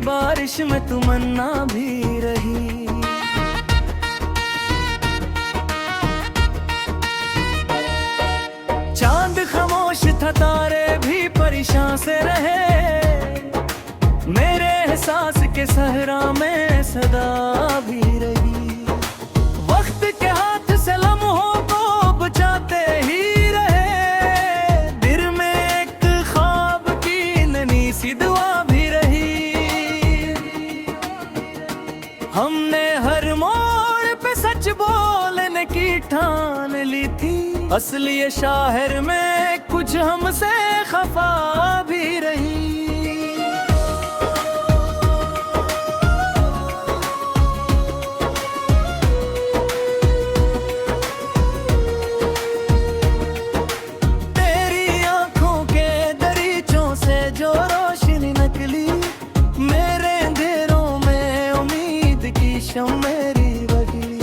बारिश में तमन्ना भी रही। चांद खामोश था, तारे भी परेशान से रहे, मेरे एहसास के सहरा में सदा भी रही। वक्त के हाथ से लम्हों को बचाते ही रहे, दिल में एक ख्वाब की नन्ही सी दुआ भी रही। हमने हर मोड़ पे सच बोलने की ठान ली थी, असली शाहर में कुछ हमसे खफा भी रही। तेरी आंखों के दरीचों से जो रोशनी निकली, मेरे अंधेरों में उम्मीद की शम्म मेरी बगी।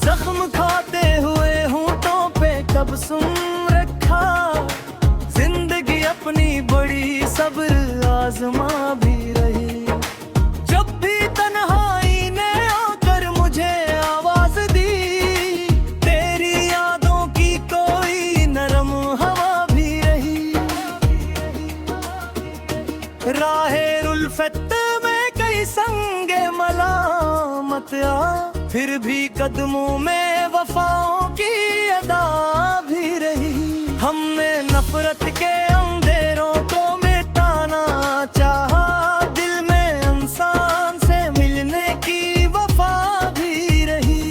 जख्म खाते हुए होंठों पे कब सुन रखा, जिंदगी अपनी बड़ी सब्र आजमा भी रही। जब भी तन्हाई ने आकर मुझे आवाज दी, तेरी यादों की कोई नरम हवा भी रही। राहे उल्फत में कई संगे मलामत आ, फिर भी कदमों में वफाओं की अदा भी रही। हमने नफरत के अंधेरों को मिटाना चाहा, दिल में इंसान से मिलने की वफा भी रही।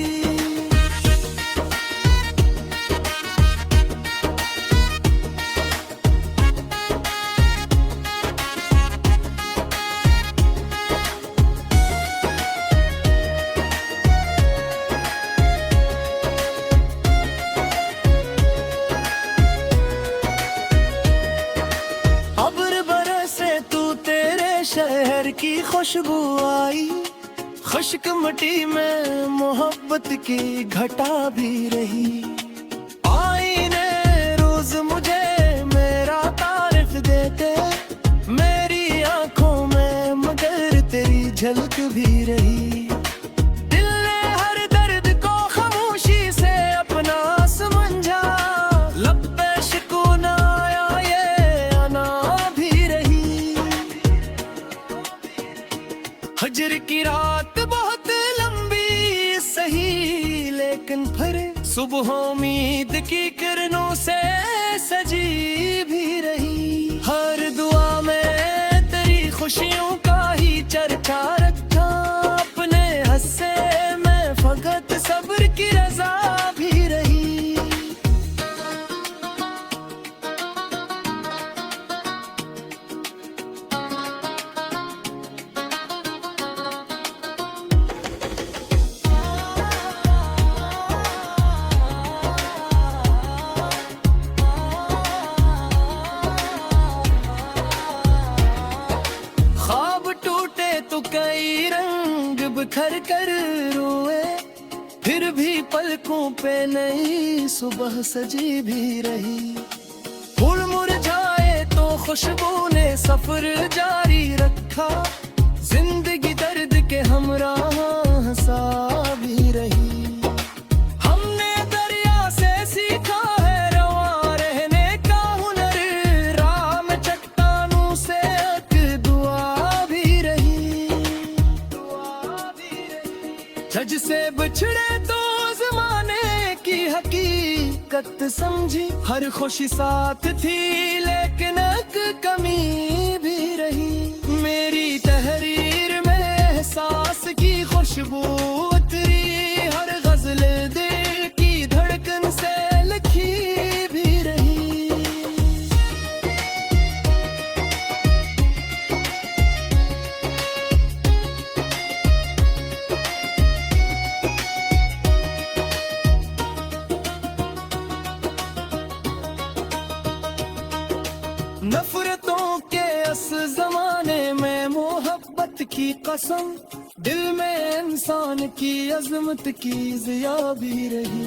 शहर की खुशबू आई, खुश्क मिट्टी में मोहब्बत की घटा भी रही। आईने रोज मुझे मेरा तारीफ देते, मेरी आंखों में मगर तेरी झलक भी रही। दिल ने हर दर्द को खामोशी से अपना समझा, लब पे सुकून आया ये अना भी रही। हजर की रात बहुत लंबी सही, लेकिन फिर सुबह उम्मीद की किरणों से सजी भी रही। हर दुआ में तेरी खुशियों का ही चर्चा रखा, अपने हस्से में फकत सब्र की रजा भी रही। कई रंग बिखर कर रोए, फिर भी पलकों पे नई सुबह सजी भी रही। फूल मुरझाए तो खुशबू ने सफर जारी रखा, जिंदगी दर्द के हमराह हंसा भी रही। हमने दरिया से सीखा है रवां रहने का हुनर, राह में चट्टानों से एक दुआ भी रही। जज से बिछड़े तो जमाने की हकीकत समझी, हर खुशी साथ थी लेकिन एक कमी भी रही। मेरी तहरीर में एहसास की खुशबू उतरी, हर गजल दिल की धड़कन से लिखी भी रही। नफरतों के इस जमाने में मोहब्बत की कसम, दिल में इंसान की अजमत की जिया भी रही।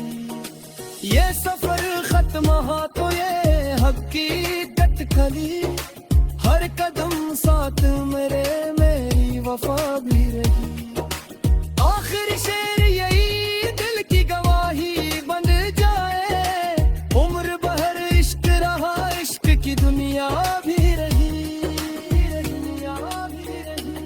ये सफर खत्म हो तो ये हकीकत खली, हर कदम साथ मेरे मेरी वफा भी रही। आखिर शेर यही दिल की गवाही बन जाए, उम्र भर इश्क रहा, इश्क की दुनिया भी रही, दुनिया भी रही।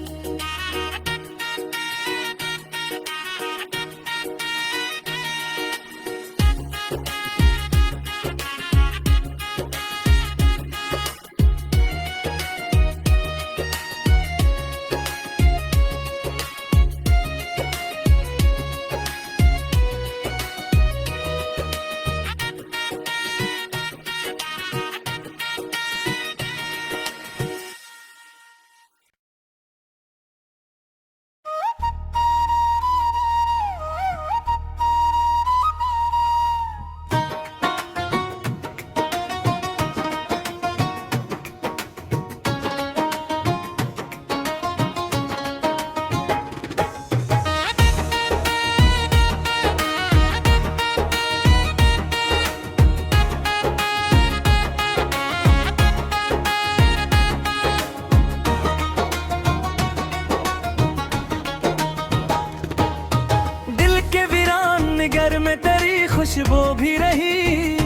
घर में तेरी खुशबू भी रही,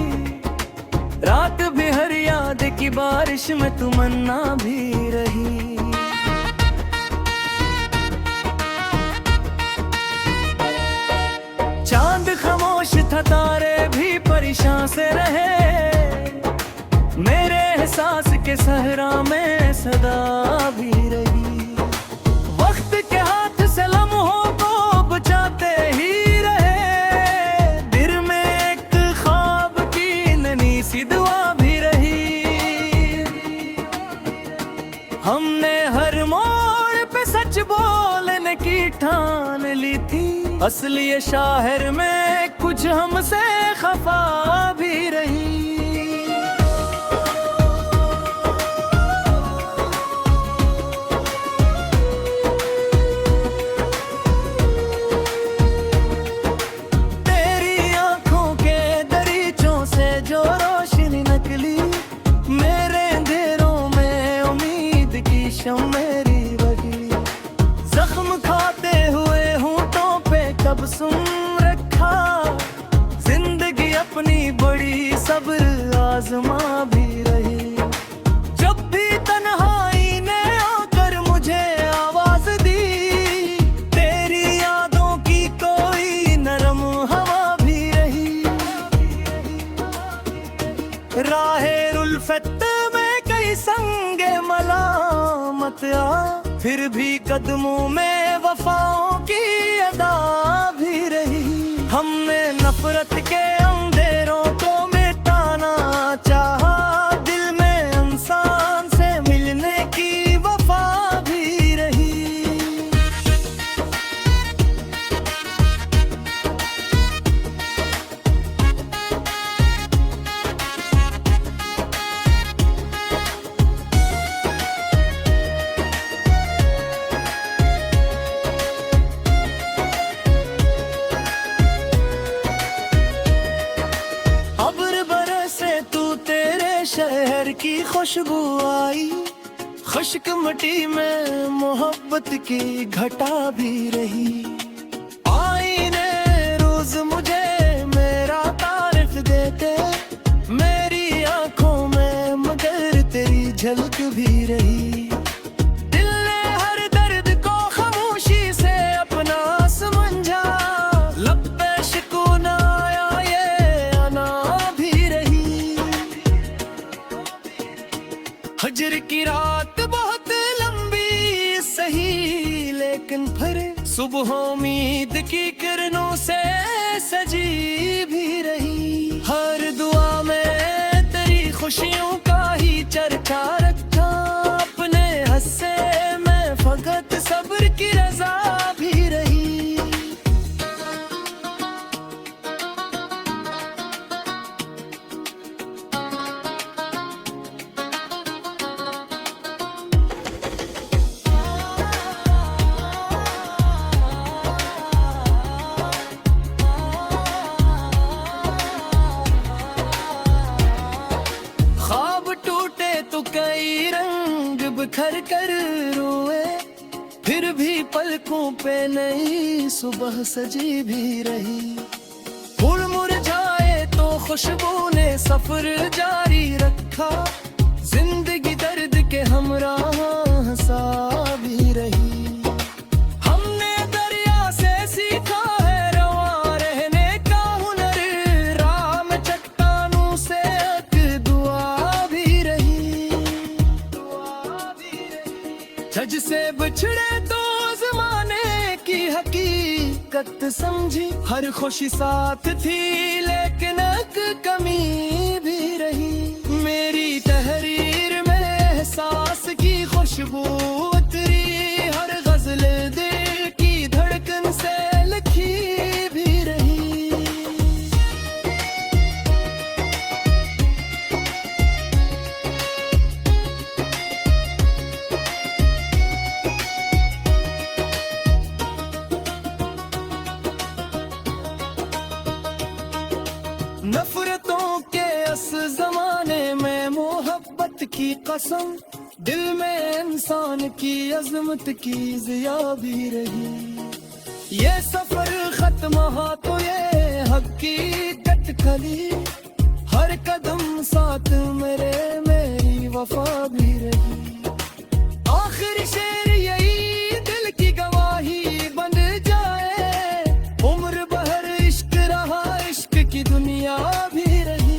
रात भी हर याद की बारिश में तमन्ना भी रही। चांद खामोश था, तारे भी परेशान से रहे, मेरे एहसास के सहरा में सदा भी रही। वक्त के हाथ से लम्हों को बचाते ही दुआ भी रही। हमने हर मोड़ पे सच बोलने की ठान ली थी, असली शाहर में कुछ हमसे खफा भी रही। तेरी आंखों के दरीचों से जो मेरी वही, जख्म खाते हुए होंठों पे कब सुन रखा, जिंदगी अपनी बड़ी सब्र आजमा भी रही। जब भी तन्हाई ने आकर मुझे आवाज दी, तेरी यादों की कोई नरम हवा भी रही। राहे उल्फत में कई संगे मलामत आ, फिर भी कदमों में वफाओं की अदा भी रही। हमने नफरत के अंधेरों को मिटाना चाहा, दिल में इंसान से मिलने की वफा भी रही। शहर की खुशबू आई, खुश्क मिट्टी में मोहब्बत की घटा भी रही। आईने रोज मुझे मेरा तारीफ देते, मेरी आंखों में मगर तेरी झलक भी रही। दिल ने हर दर्द को खामोशी से अपना समझा, लब पे सुकून आया ये आना भी रही। हजर की रात बहुत लंबी सही, लेकिन फिर सुबह उम्मीद की किरणों से सजी भी रही। हर दुआ में तेरी खुशियों का ही चर्चा रखा, अपने हस्से में फकत सब्र की रजा भी रही। पे नई सुबह सजी भी रही। फूल मुरझाए तो खुशबू ने सफर जारी रखा, जिंदगी दर्द के हमराह हंसा भी रही। हमने दरिया से सीखा है रवा रहने का हुनर, राह में चट्टानों से एक दुआ भी रही। झज से बिछड़े तो ज़माने की हकीकत समझी, हर खुशी साथ थी लेकिन एक कमी भी रही। मेरी तहरीर में एहसास की खुशबू उतरी, हर गजल दिल की धड़कन से लिखी भी रही। नफरतों के इस जमाने में मोहब्बत की कसम, दिल में इंसान की अजमत की ज़िया भी रही। ये सफर खत्म हो तो ये हकीकत खली, हर कदम साथ मेरी वफा भी रही। आखिरी शेर यही दिल की गवाही बन जाए, उम्र भर इश्क रहा, इश्क की दुनिया भी रही।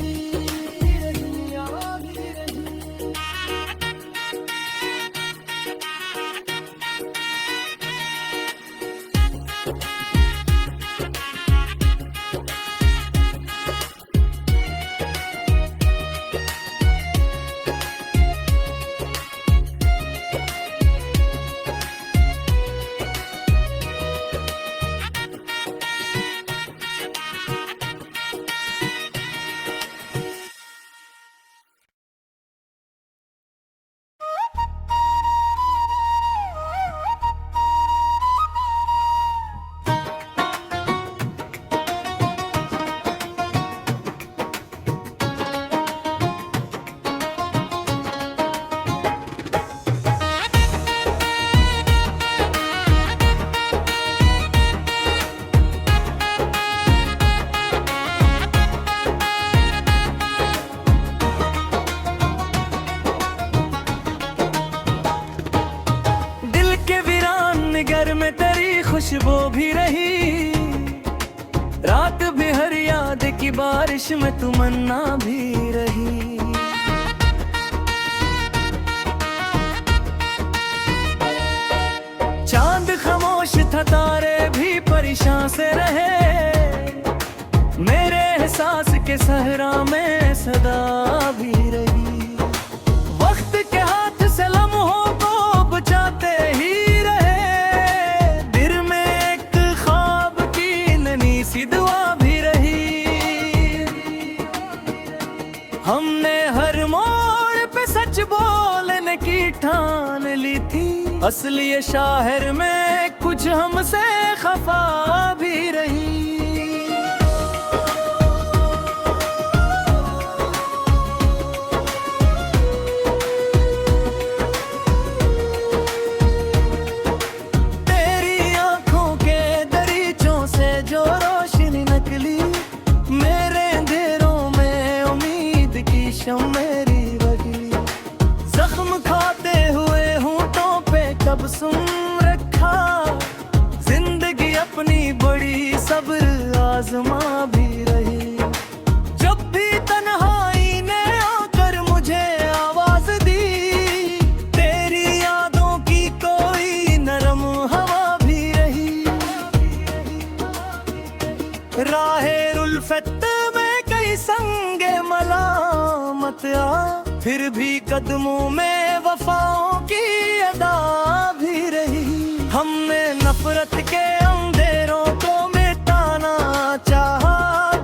घर में तेरी खुशबू भी रही, रात भी हर याद की बारिश में तमन्ना भी रही। चांद खामोश था, तारे भी परेशान से रहे, मेरे एहसास के सहरा में सदा भी रही। वक्त के हाथ से लम्हों को बचाते ही दुआ भी रही। हमने हर मोड़ पे सच बोलने की ठान ली थी, असली शाहर में कुछ हमसे खफा भी रही। तेरी आंखों के दरीचों से जो मेरी वही, जख्म खाते हुए होंठों पे कब सुन रखा, जिंदगी अपनी बड़ी सब्र आजमा भी रही। जब भी तन्हाई ने आकर मुझे आवाज दी, तेरी यादों की कोई नरम हवा भी रही। राहे उल्फत में कई संगे मलामत आ, फिर भी कदमों में वफाओं की अदा भी रही। हमने नफरत के अंधेरों को मिटाना चाहा,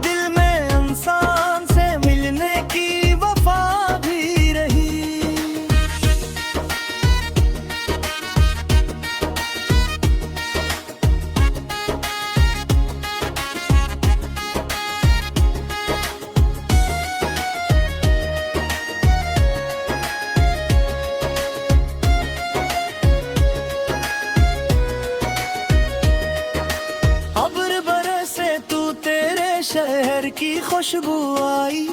दिल में इंसान से मिलने की वफा भी रही। शहर की खुशबू आई,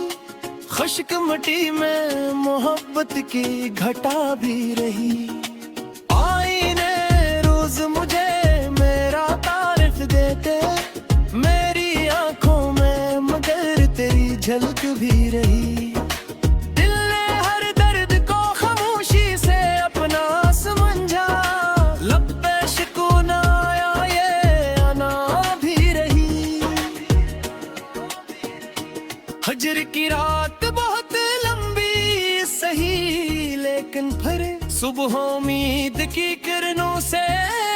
खुश्क मिट्टी में मोहब्बत की घटा भी रही। आईने रोज मुझे मेरा तारीफ देते, मेरी आंखों में मगर तेरी झलक भी रही। दिल ने हर दर्द को खामोशी से अपना समझा, लब पे सुकून आया ये आना भी रही। हजर की रात बहुत लंबी सही, लेकिन फिर सुबह उम्मीद की किरणों से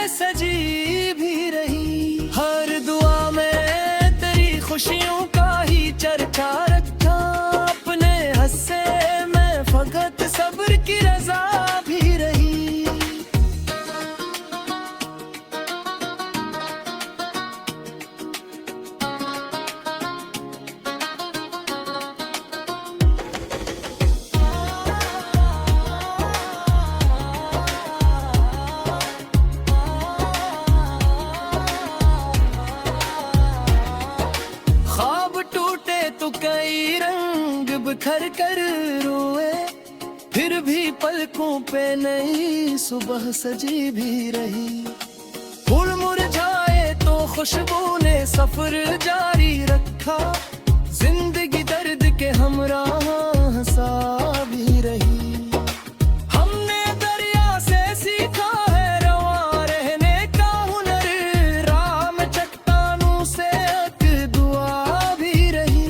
सजी भी रही। हर दुआ में तेरी खुशियों का ही चर्चा रखा, अपने हस्से में फकत सब्र की रजा भी रही। तो कई रंग बिखर कर रोए, फिर भी पलकों पे नई सुबह सजी भी रही। फूल मुरझाए तो खुशबू ने सफर जारी रखा, जिंदगी दर्द के हमराह हंसा भी रही। हमने दरिया से सीखा है रवा रहने का हुनर, राह में चट्टानों से एक दुआ भी रही।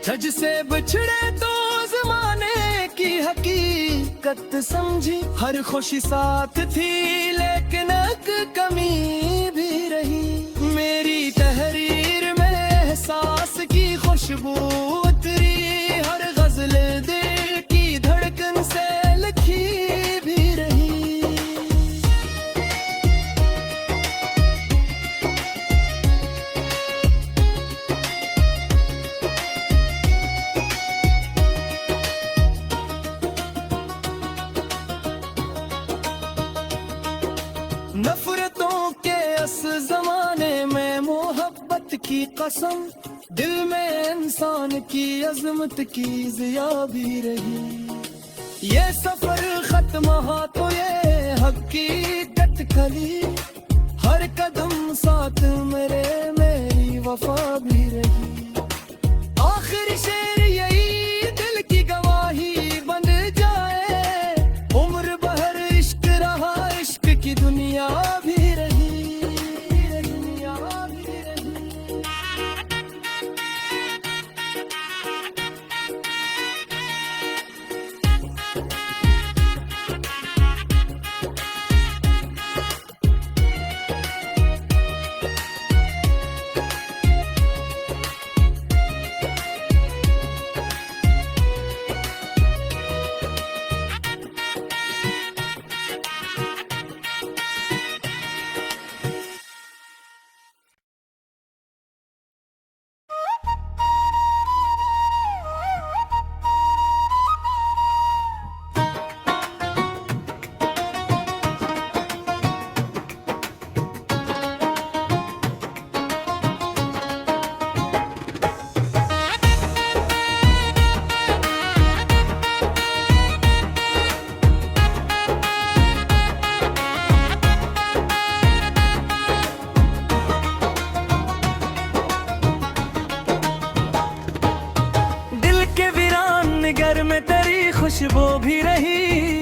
झज से बिछड़े तो जमाने की हकीकत समझी, हर खुशी साथ थी लेकिन एक कमी भी रही। मेरी तहरीर में एहसास की खुशबू उतरी, हर गजल दिल की धड़कन से लिखी भी रही। नफरतों के इस जमाने में मोहब्बत की कसम, दिल में इंसान की अजमत की जिया भी रही। ये सफर खत्म हो तो ये हकीकत खली, हर कदम साथ मेरे मेरी वफा भी रही। आखिरी शेर यही दिल की गवाही बन जाए, उम्र भर इश्क रहा, इश्क की दुनिया भी रही, दुनिया भी रही। घर में तेरी खुशबू भी रही,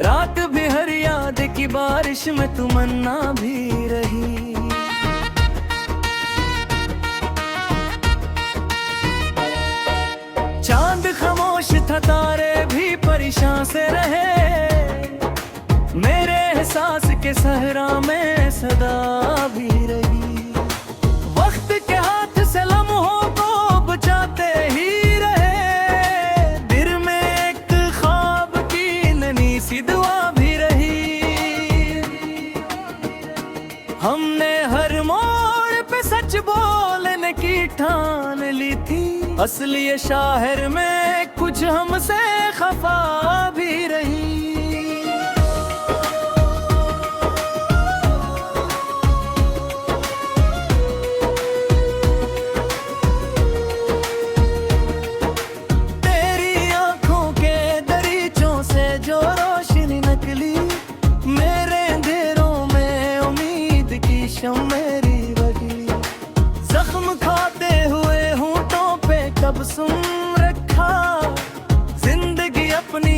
रात भी हर याद की बारिश में तमन्ना भी रही। चांद खामोश था, तारे भी परेशान से रहे, मेरे एहसास के सहरा में सदा भी रही। वक्त के हाथ से लम्हों को बचाते ही दुआ भी रही। हमने हर मोड़ पे सच बोलने की ठान ली थी, असली शाहर में कुछ हमसे खफा भी रही। शम मेरी बगी। जख्म खाते हुए होंठों पे कब सुन रखा, जिंदगी अपनी